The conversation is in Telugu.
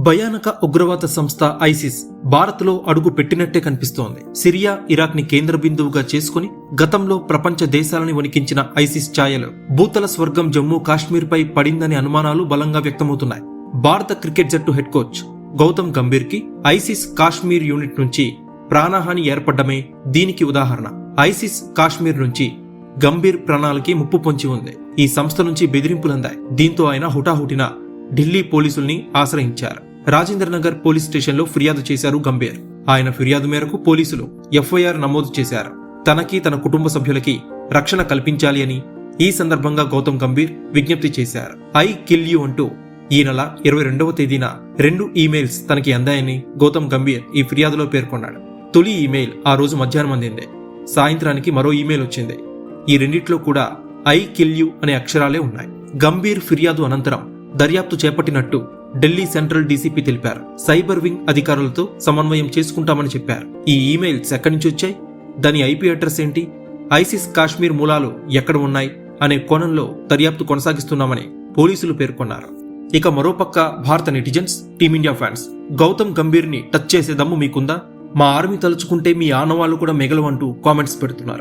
భయానక ఉగ్రవాద సంస్థ ఐసిస్ భారత్లో అడుగు పెట్టినట్టే కనిపిస్తోంది. సిరియా, ఇరాక్ ని కేంద్ర బిందువుగా చేసుకుని గతంలో ప్రపంచ దేశాలని వణికించిన ఐసిస్ ఛాయలు భూతల స్వర్గం జమ్మూ కాశ్మీర్ పై పడిందనే అనుమానాలు బలంగా వ్యక్తమవుతున్నాయి. భారత క్రికెట్ జట్టు హెడ్ కోచ్ గౌతమ్ గంభీర్ కి ఐసిస్ కాశ్మీర్ యూనిట్ నుంచి ప్రాణహాని ఏర్పడ్డమే దీనికి ఉదాహరణ. ఐసిస్ కాశ్మీర్ నుంచి గంభీర్ ప్రాణాలకి ముప్పు పొంచి ఉంది. ఈ సంస్థ నుంచి బెదిరింపులందాయి. దీంతో ఆయన హుటాహుటిన ఢిల్లీ పోలీసుల్ని ఆశ్రయించారు. రాజేంద్ర నగర్ పోలీస్ స్టేషన్లో ఫిర్యాదు చేశారు గంభీర్. ఆయన ఫిర్యాదు మేరకు పోలీసులు ఎఫ్ఐఆర్ నమోదు చేశారు. తనకి తన కుటుంబ సభ్యులకి రక్షణ కల్పించాలి అని ఈ సందర్భంగా గౌతమ్ గంభీర్ విజ్ఞప్తి చేశారు. ఐ కిల్ యూ అంటూ ఈ నెల 22వ తేదీన 2 ఈమెయిల్స్ తనకి అందాయని గౌతమ్ గంభీర్ ఈ ఫిర్యాదులో పేర్కొన్నాడు. తొలి ఈమెయిల్ ఆ రోజు మధ్యాహ్నం అందింది. సాయంత్రానికి మరో ఈమెయిల్ వచ్చింది. ఈ రెండిట్లో కూడా ఐ కిల్ యూ అనే అక్షరాలే ఉన్నాయి. గంభీర్ ఫిర్యాదు అనంతరం దర్యాప్తు చేపట్టినట్టు ఢిల్లీ సెంట్రల్ డీసీపీ తెలిపారు. సైబర్ వింగ్ అధికారులతో సమన్వయం చేసుకుంటామని చెప్పారు. ఈ ఈమెయిల్స్ ఎక్కడి నుంచి వచ్చాయి, దాని ఐపీ అడ్రస్ ఏంటి, ఐసిస్ కాశ్మీర్ మూలాలు ఎక్కడ ఉన్నాయి అనే కోణంలో దర్యాప్తు కొనసాగిస్తున్నామని పోలీసులు పేర్కొన్నారు. ఇక మరోపక్క భారత netizens, team India fans Gautam Gambhir ని టచ్ చేసే దమ్ము మీకుందా, మా ఆర్మీ తలుచుకుంటే మీ ఆనవాళ్లు కూడా మిగలవంటూ కామెంట్స్ పెడుతున్నారు.